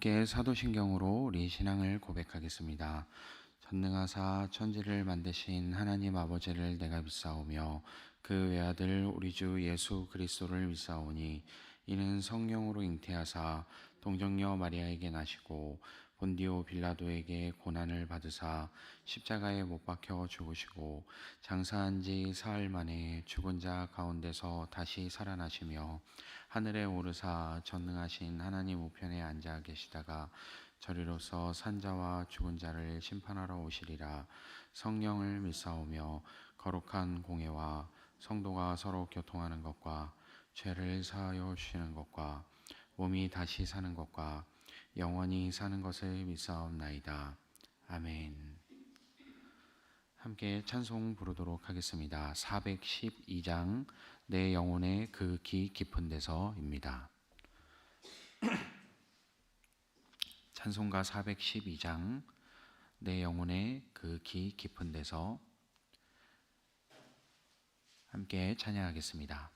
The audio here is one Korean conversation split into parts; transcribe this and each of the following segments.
함께 사도신경으로 우리 신앙을 고백하겠습니다. 전능하사 천지를 만드신 하나님 아버지를 내가 믿사오며 그 외아들 우리 주 예수 그리스도를 믿사오니 이는 성령으로 잉태하사 동정녀 마리아에게 나시고 본디오 빌라도에게 고난을 받으사 십자가에 못 박혀 죽으시고 장사한 지 사흘 만에 죽은 자 가운데서 다시 살아나시며 하늘에 오르사 전능하신 하나님 우편에 앉아 계시다가 저리로서 산자와 죽은 자를 심판하러 오시리라. 성령을 믿사오며 거룩한 공예와 성도가 서로 교통하는 것과 죄를 사하여 주시는 것과 몸이 다시 사는 것과 영원히 사는 것을 믿사옵나이다. 아멘. 함께 찬송 부르도록 하겠습니다. 412장 내 영혼의 그 깊은 데서입니다. 찬송가 412장 내 영혼의 그 깊은 데서 함께 찬양하겠습니다.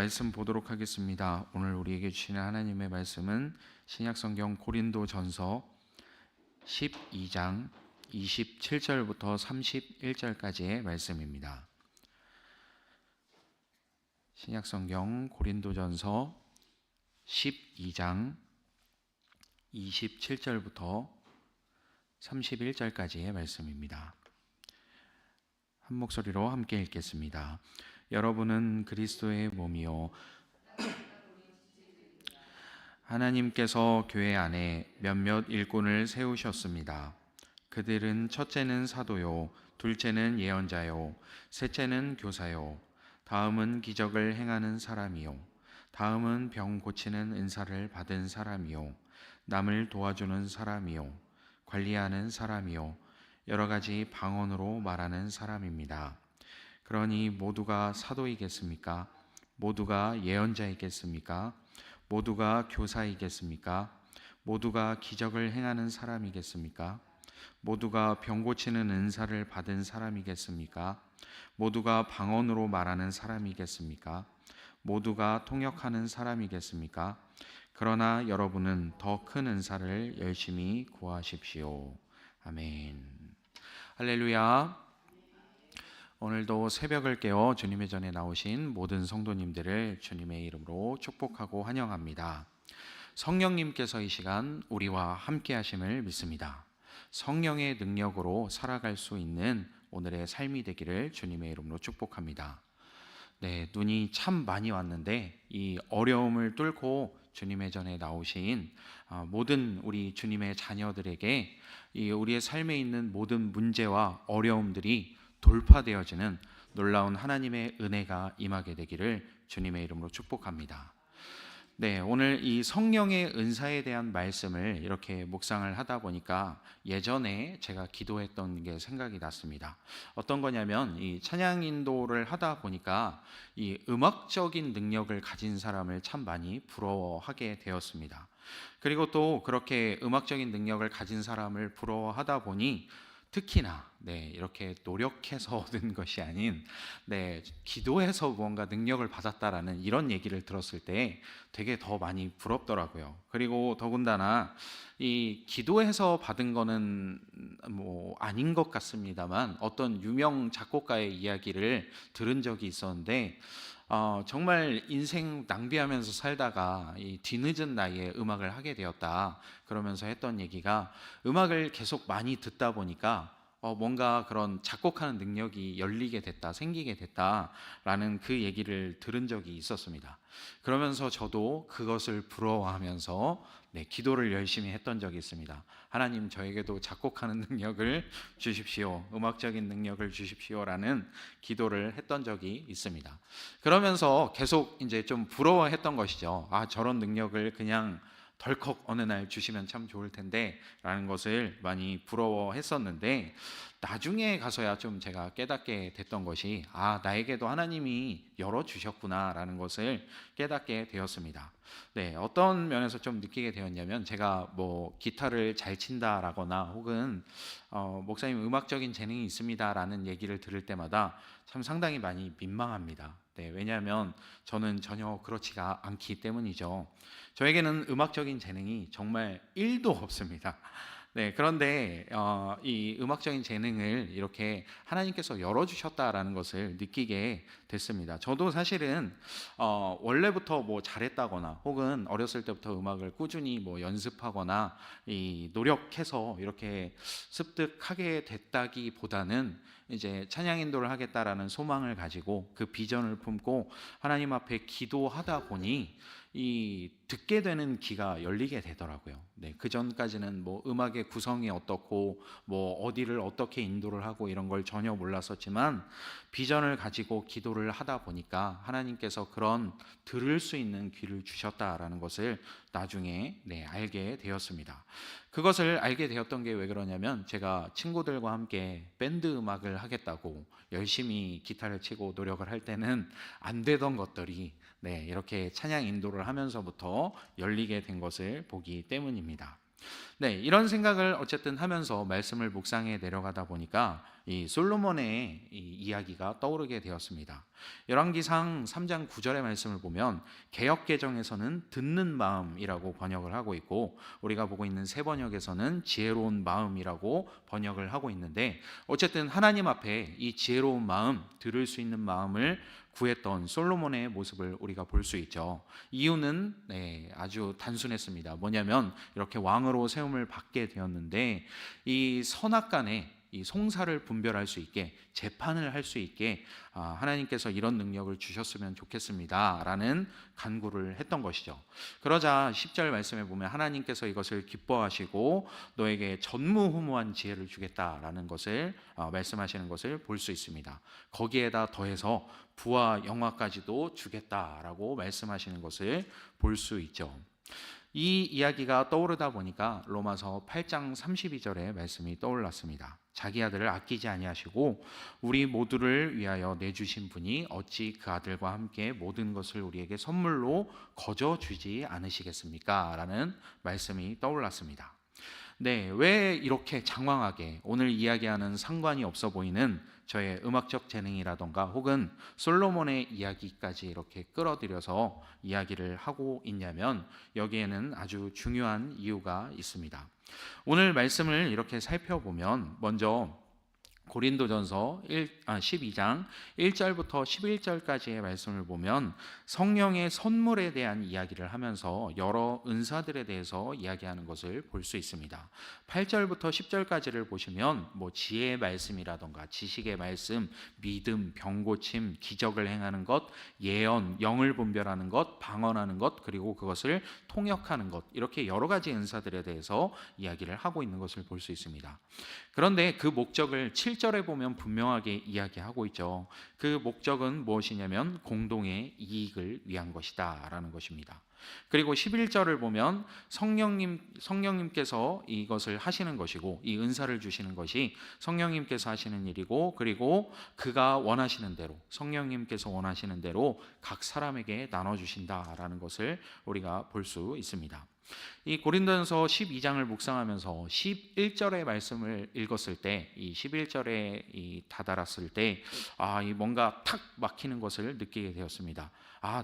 말씀 보도록 하겠습니다. 오늘 우리에게 주시는 하나님의 말씀은 신약성경 고린도전서 12장 27절부터 31절까지의 말씀입니다. 신약성경 고린도전서 12장 27절부터 31절까지의 말씀입니다. 한 목소리로 함께 읽겠습니다. 여러분은 그리스도의 몸이요 하나님께서 교회 안에 몇몇 일꾼을 세우셨습니다. 그들은 첫째는 사도요, 둘째는 예언자요, 셋째는 교사요, 다음은 기적을 행하는 사람이요, 다음은 병 고치는 은사를 받은 사람이요, 남을 도와주는 사람이요, 관리하는 사람이요, 여러 가지 방언으로 말하는 사람입니다. 그러니 모두가 사도이겠습니까? 모두가 예언자이겠습니까? 모두가 교사이겠습니까? 모두가 기적을 행하는 사람이겠습니까? 모두가 병 고치는 은사를 받은 사람이겠습니까? 모두가 방언으로 말하는 사람이겠습니까? 모두가 통역하는 사람이겠습니까? 그러나 여러분은 더 큰 은사를 열심히 구하십시오. 아멘. 할렐루야. 오늘도 새벽을 깨워 주님의 전에 나오신 모든 성도님들을 주님의 이름으로 축복하고 환영합니다. 성령님께서 이 시간 우리와 함께 하심을 믿습니다. 성령의 능력으로 살아갈 수 있는 오늘의 삶이 되기를 주님의 이름으로 축복합니다. 네, 눈이 참 많이 왔는데 이 어려움을 뚫고 주님의 전에 나오신 모든 우리 주님의 자녀들에게 이 우리의 삶에 있는 모든 문제와 어려움들이 돌파되어지는 놀라운 하나님의 은혜가 임하게 되기를 주님의 이름으로 축복합니다. 네, 오늘 이 성령의 은사에 대한 말씀을 이렇게 묵상을 하다 보니까 예전에 제가 기도했던 게 생각이 났습니다. 어떤 거냐면 이 찬양 인도를 하다 보니까 이 음악적인 능력을 가진 사람을 참 많이 부러워하게 되었습니다. 그리고 또 그렇게 음악적인 능력을 가진 사람을 부러워하다 보니 특히나 이렇게 노력해서 얻은 것이 아닌 기도해서 무언가 능력을 받았다라는 이런 얘기를 들었을 때 되게 더 많이 부럽더라고요. 그리고 더군다나 이 기도해서 받은 거는 뭐 아닌 것 같습니다만 어떤 유명 작곡가의 이야기를 들은 적이 있었는데 정말 인생 낭비하면서 살다가 이 뒤늦은 나이에 음악을 하게 되었다 그러면서 했던 얘기가 음악을 계속 많이 듣다 보니까 뭔가 그런 작곡하는 능력이 열리게 됐다, 생기게 됐다라는 그 얘기를 들은 적이 있었습니다. 그러면서 저도 그것을 부러워하면서 기도를 열심히 했던 적이 있습니다. 하나님, 저에게도 작곡하는 능력을 주십시오, 음악적인 능력을 주십시오라는 기도를 했던 적이 있습니다. 그러면서 계속 이제 좀 부러워했던 것이죠. 저런 능력을 그냥 덜컥 어느 날 주시면 참 좋을 텐데 라는 것을 많이 부러워했었는데 나중에 가서야 좀 제가 깨닫게 됐던 것이 나에게도 하나님이 열어주셨구나 라는 것을 깨닫게 되었습니다. 어떤 면에서 좀 느끼게 되었냐면 제가 뭐 기타를 잘 친다라거나 혹은 목사님 음악적인 재능이 있습니다 라는 얘기를 들을 때마다 참 상당히 많이 민망합니다. 왜냐하면 저는 전혀 그렇지가 않기 때문이죠. 저에게는 음악적인 재능이 정말 1도 없습니다. 그런데 이 음악적인 재능을 이렇게 하나님께서 열어주셨다라는 것을 느끼게 됐습니다. 저도 사실은 원래부터 뭐 잘했다거나 혹은 어렸을 때부터 음악을 꾸준히 뭐 연습하거나 이 노력해서 이렇게 습득하게 됐다기보다는 이제 찬양 인도를 하겠다라는 소망을 가지고 그 비전을 품고 하나님 앞에 기도하다 보니 이 듣게 되는 귀가 열리게 되더라고요. 그 전까지는 뭐 음악의 구성이 어떻고 뭐 어디를 어떻게 인도를 하고 이런 걸 전혀 몰랐었지만 비전을 가지고 기도를 하다 보니까 하나님께서 그런 들을 수 있는 귀를 주셨다라는 것을 나중에 알게 되었습니다. 그것을 알게 되었던 게 왜 그러냐면 제가 친구들과 함께 밴드 음악을 하겠다고 열심히 기타를 치고 노력을 할 때는 안 되던 것들이 이렇게 찬양 인도를 하면서부터 열리게 된 것을 보기 때문입니다. 네, 이런 생각을 어쨌든 하면서 말씀을 묵상해 내려가다 보니까 이 솔로몬의 이 이야기가 떠오르게 되었습니다. 열왕기상 3장 9절의 말씀을 보면 개역 개정에서는 듣는 마음이라고 번역을 하고 있고, 우리가 보고 있는 새 번역에서는 지혜로운 마음이라고 번역을 하고 있는데, 어쨌든 하나님 앞에 이 지혜로운 마음, 들을 수 있는 마음을 구했던 솔로몬의 모습을 우리가 볼 수 있죠. 이유는 아주 단순했습니다. 뭐냐면 이렇게 왕으로 세움을 받게 되었는데, 이 선악간에 이 송사를 분별할 수 있게, 재판을 할 수 있게 하나님께서 이런 능력을 주셨으면 좋겠습니다 라는 간구를 했던 것이죠. 그러자 10절 말씀에 보면 하나님께서 이것을 기뻐하시고 너에게 전무후무한 지혜를 주겠다라는 것을 말씀하시는 것을 볼 수 있습니다. 거기에다 더해서 부와 영화까지도 주겠다라고 말씀하시는 것을 볼 수 있죠. 이 이야기가 떠오르다 보니까 로마서 8장 32절의 말씀이 떠올랐습니다. 자기 아들을 아끼지 아니하시고 우리 모두를 위하여 내주신 분이 어찌 그 아들과 함께 모든 것을 우리에게 선물로 거저 주지 않으시겠습니까? 라는 말씀이 떠올랐습니다. 네, 왜 이렇게 장황하게 오늘 이야기하는 상관이 없어 보이는 저의 음악적 재능이라던가 혹은 솔로몬의 이야기까지 이렇게 끌어들여서 이야기를 하고 있냐면, 여기에는 아주 중요한 이유가 있습니다. 오늘 말씀을 이렇게 살펴보면 먼저 고린도전서 12장 1절부터 11절까지의 말씀을 보면 성령의 선물에 대한 이야기를 하면서 여러 은사들에 대해서 이야기하는 것을 볼 수 있습니다. 8절부터 10절까지를 보시면 지혜의 말씀이라던가 지식의 말씀, 믿음, 병고침, 기적을 행하는 것, 예언, 영을 분별하는 것, 방언하는 것, 그리고 그것을 통역하는 것, 이렇게 여러 가지 은사들에 대해서 이야기를 하고 있는 것을 볼 수 있습니다. 그런데 그 목적을 7절에 보면 분명하게 이야기하고 있죠. 그 목적은 무엇이냐면 공동의 이익을 위한 것이다 라는 것입니다. 그리고 11절을 보면 성령님께서 이것을 하시는 것이고, 이 은사를 주시는 것이 성령님께서 하시는 일이고, 그리고 그가 원하시는 대로, 성령님께서 원하시는 대로 각 사람에게 나눠주신다라는 것을 우리가 볼 수 있습니다. 이 고린도전서 12장을 묵상하면서 11절의 말씀을 읽었을 때, 이 11절에 다다랐을 때 이 뭔가 탁 막히는 것을 느끼게 되었습니다.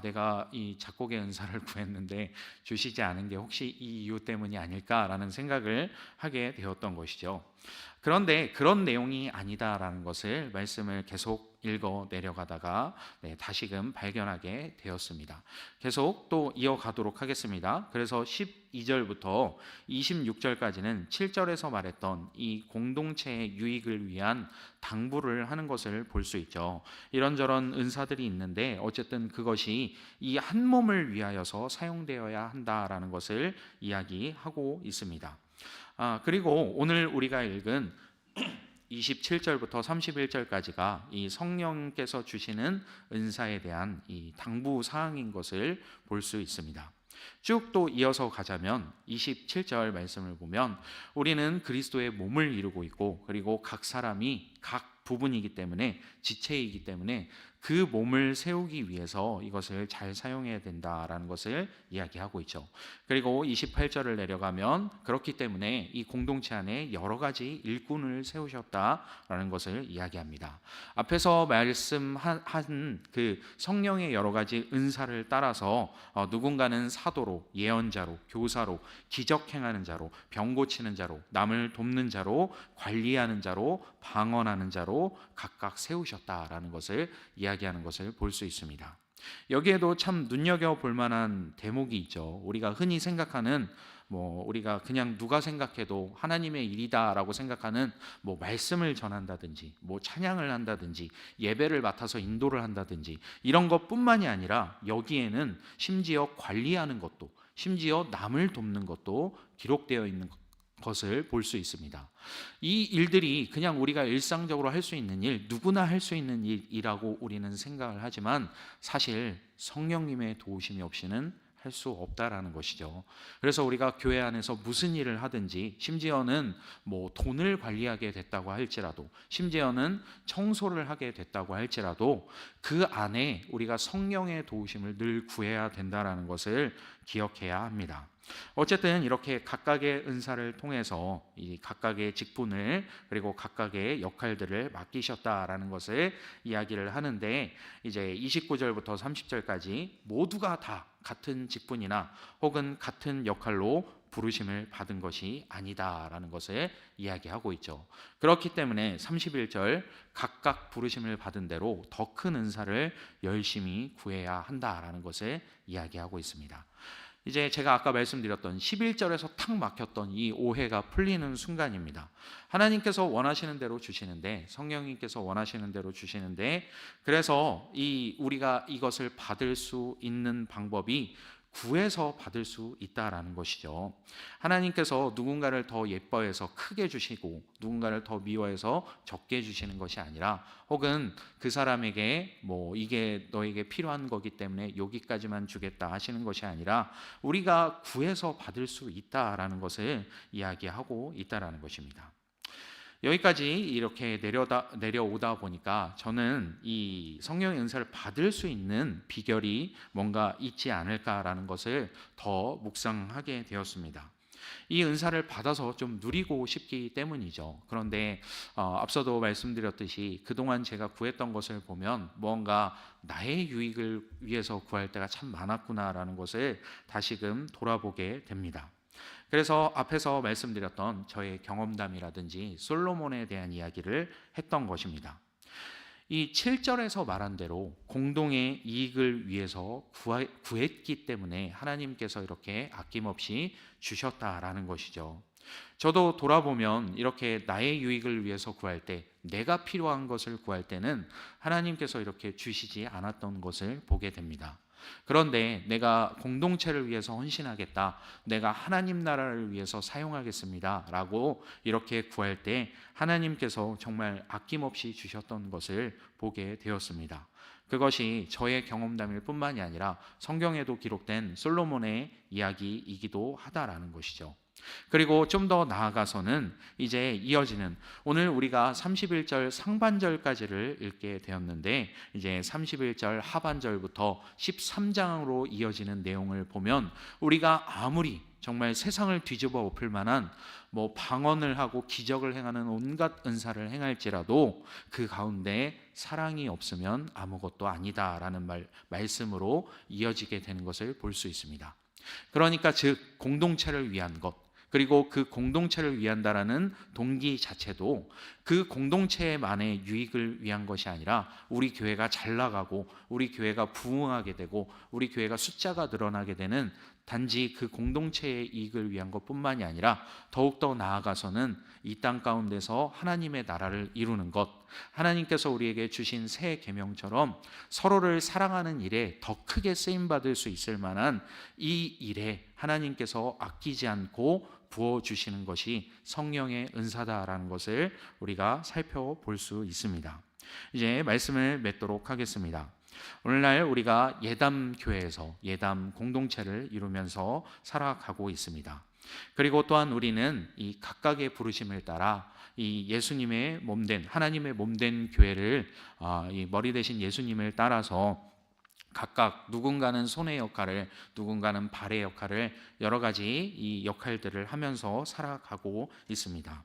내가 이 작곡의 은사를 구했는데 주시지 않은 게 혹시 이 이유 때문이 아닐까라는 생각을 하게 되었던 것이죠. 그런데 그런 내용이 아니다라는 것을 말씀을 계속 읽어 내려가다가 다시금 발견하게 되었습니다. 계속 또 이어가도록 하겠습니다. 그래서 12절부터 26절까지는 7절에서 말했던 이 공동체의 유익을 위한 당부를 하는 것을 볼 수 있죠. 이런저런 은사들이 있는데 어쨌든 그것이 이 한 몸을 위하여서 사용되어야 한다라는 것을 이야기하고 있습니다. 그리고 오늘 우리가 읽은 27절부터 31절까지가 이 성령께서 주시는 은사에 대한 이 당부 사항인 것을 볼 수 있습니다. 쭉 또 이어서 가자면 27절 말씀을 보면 우리는 그리스도의 몸을 이루고 있고, 그리고 각 사람이 각 부분이기 때문에, 지체이기 때문에 그 몸을 세우기 위해서 이것을 잘 사용해야 된다라는 것을 이야기하고 있죠. 그리고 28절을 내려가면 그렇기 때문에 이 공동체 안에 여러 가지 일꾼을 세우셨다라는 것을 이야기합니다. 앞에서 말씀한 그 성령의 여러 가지 은사를 따라서 누군가는 사도로, 예언자로, 교사로, 기적 행하는 자로, 병 고치는 자로, 남을 돕는 자로, 관리하는 자로, 방언하는 자로 각각 세우셨다라는 것을 이야기하는 것을 볼 수 있습니다. 여기에도 참 눈여겨볼 만한 대목이 있죠. 우리가 흔히 생각하는 우리가 그냥 누가 생각해도 하나님의 일이다라고 생각하는 말씀을 전한다든지 찬양을 한다든지 예배를 맡아서 인도를 한다든지 이런 것뿐만이 아니라 여기에는 심지어 관리하는 것도, 심지어 남을 돕는 것도 기록되어 있는 것을 볼 수 있습니다. 이 일들이 그냥 우리가 일상적으로 할 수 있는 일, 누구나 할 수 있는 일이라고 우리는 생각을 하지만 사실 성령님의 도우심이 없이는 할 수 없다라는 것이죠. 그래서 우리가 교회 안에서 무슨 일을 하든지, 심지어는 돈을 관리하게 됐다고 할지라도, 심지어는 청소를 하게 됐다고 할지라도 그 안에 우리가 성령의 도우심을 늘 구해야 된다라는 것을 기억해야 합니다. 어쨌든 이렇게 각각의 은사를 통해서 이 각각의 직분을 그리고 각각의 역할들을 맡기셨다라는 것을 이야기를 하는데, 이제 29절부터 30절까지 모두가 다 같은 직분이나 혹은 같은 역할로 부르심을 받은 것이 아니다라는 것을 이야기하고 있죠. 그렇기 때문에 31절 각각 부르심을 받은 대로 더 큰 은사를 열심히 구해야 한다라는 것을 이야기하고 있습니다. 이제 제가 아까 말씀드렸던 11절에서 탁 막혔던 이 오해가 풀리는 순간입니다. 하나님께서 원하시는 대로 주시는데, 성령님께서 원하시는 대로 주시는데, 그래서 우리가 이것을 받을 수 있는 방법이 구해서 받을 수 있다라는 것이죠. 하나님께서 누군가를 더 예뻐해서 크게 주시고 누군가를 더 미워해서 적게 주시는 것이 아니라, 혹은 그 사람에게 이게 너에게 필요한 거기 때문에 여기까지만 주겠다 하시는 것이 아니라 우리가 구해서 받을 수 있다라는 것을 이야기하고 있다라는 것입니다. 여기까지 이렇게 내려오다 보니까 저는 이 성령의 은사를 받을 수 있는 비결이 뭔가 있지 않을까라는 것을 더 묵상하게 되었습니다. 이 은사를 받아서 좀 누리고 싶기 때문이죠. 그런데 앞서도 말씀드렸듯이 그동안 제가 구했던 것을 보면 무언가 나의 유익을 위해서 구할 때가 참 많았구나라는 것을 다시금 돌아보게 됩니다. 그래서 앞에서 말씀드렸던 저의 경험담이라든지 솔로몬에 대한 이야기를 했던 것입니다. 이 7절에서 말한 대로 공동의 이익을 위해서 구했기 때문에 하나님께서 이렇게 아낌없이 주셨다라는 것이죠. 저도 돌아보면 이렇게 나의 유익을 위해서 구할 때, 내가 필요한 것을 구할 때는 하나님께서 이렇게 주시지 않았던 것을 보게 됩니다. 그런데 내가 공동체를 위해서 헌신하겠다, 내가 하나님 나라를 위해서 사용하겠습니다 라고 이렇게 구할 때 하나님께서 정말 아낌없이 주셨던 것을 보게 되었습니다. 그것이 저의 경험담일 뿐만이 아니라 성경에도 기록된 솔로몬의 이야기이기도 하다라는 것이죠. 그리고 좀 더 나아가서는 이제 이어지는, 오늘 우리가 31절 상반절까지를 읽게 되었는데, 이제 31절 하반절부터 13장으로 이어지는 내용을 보면 우리가 아무리 정말 세상을 뒤집어 엎을 만한 방언을 하고 기적을 행하는 온갖 은사를 행할지라도 그 가운데 사랑이 없으면 아무것도 아니다라는 말씀으로 이어지게 되는 것을 볼 수 있습니다. 그러니까 즉 공동체를 위한 것, 그리고 그 공동체를 위한다라는 동기 자체도 그 공동체만의 유익을 위한 것이 아니라 우리 교회가 잘 나가고 우리 교회가 부흥하게 되고 우리 교회가 숫자가 늘어나게 되는, 단지 그 공동체의 이익을 위한 것뿐만이 아니라 더욱더 나아가서는 이 땅 가운데서 하나님의 나라를 이루는 것, 하나님께서 우리에게 주신 새 계명처럼 서로를 사랑하는 일에 더 크게 쓰임받을 수 있을 만한 이 일에 하나님께서 아끼지 않고 부어주시는 것이 성령의 은사다라는 것을 우리가 살펴볼 수 있습니다. 이제 말씀을 맺도록 하겠습니다. 오늘날 우리가 예담교회에서 예담 공동체를 이루면서 살아가고 있습니다. 그리고 또한 우리는 이 각각의 부르심을 따라 이 예수님의 몸된, 하나님의 몸된 교회를, 이 머리 대신 예수님을 따라서 각각 누군가는 손의 역할을, 누군가는 발의 역할을, 여러 가지 이 역할들을 하면서 살아가고 있습니다.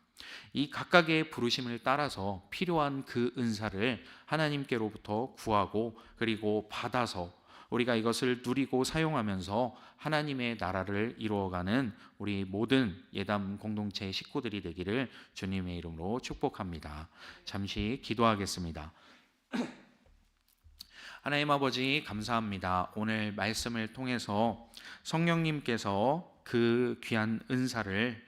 이 각각의 부르심을 따라서 필요한 그 은사를 하나님께로부터 구하고 그리고 받아서 우리가 이것을 누리고 사용하면서 하나님의 나라를 이루어가는 우리 모든 예담 공동체 식구들이 되기를 주님의 이름으로 축복합니다. 잠시 기도하겠습니다. 하나님 아버지, 감사합니다. 오늘 말씀을 통해서 성령님께서 그 귀한 은사를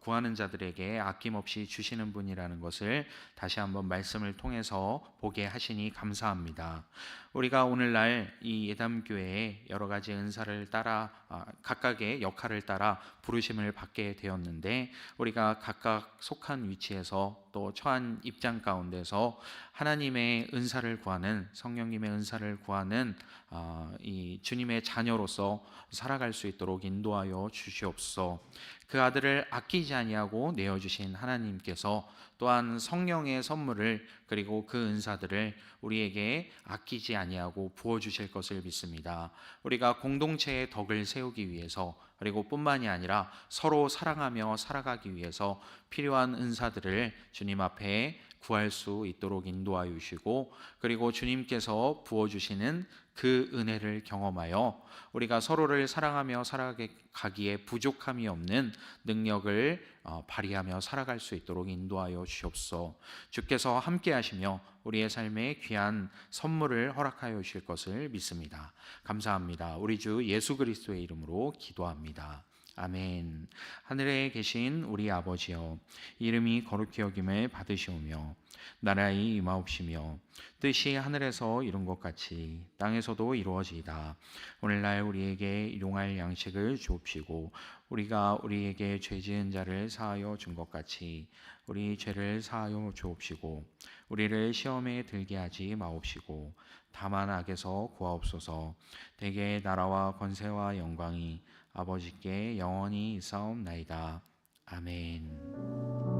구하는 자들에게 아낌없이 주시는 분이라는 것을 다시 한번 말씀을 통해서 보게 하시니 감사합니다. 우리가 오늘날 이 예담교회에 여러 가지 은사를 따라 각각의 역할을 따라 부르심을 받게 되었는데, 우리가 각각 속한 위치에서 또 처한 입장 가운데서 하나님의 은사를 구하는, 성령님의 은사를 구하는 이 주님의 자녀로서 살아갈 수 있도록 인도하여 주시옵소서. 그 아들을 아끼지 아니하고 내어주신 하나님께서 또한 성령의 선물을 그리고 그 은사들을 우리에게 아끼지 아니하고 부어주실 것을 믿습니다. 우리가 공동체의 덕을 세우기 위해서 그리고 뿐만이 아니라 서로 사랑하며 살아가기 위해서 필요한 은사들을 주님 앞에 구할 수 있도록 인도하여 주시고, 그리고 주님께서 부어주시는 그 은혜를 경험하여 우리가 서로를 사랑하며 살아가기에 부족함이 없는 능력을 발휘하며 살아갈 수 있도록 인도하여 주옵소서. 주께서 함께 하시며 우리의 삶에 귀한 선물을 허락하여 주실 것을 믿습니다. 감사합니다. 우리 주 예수 그리스도의 이름으로 기도합니다. 아멘. 하늘에 계신 우리 아버지여, 이름이 거룩히 여김을 받으시오며 나라의 임하옵시며 뜻이 하늘에서 이룬 것 같이 땅에서도 이루어지이다. 오늘날 우리에게 일용할 양식을 주옵시고 우리가 우리에게 죄 지은 자를 사하여 준 것 같이 우리 죄를 사하여 주옵시고 우리를 시험에 들게 하지 마옵시고 다만 악에서 구하옵소서. 대개 나라와 권세와 영광이 아버지께 영원히 있사옵나이다. 아멘.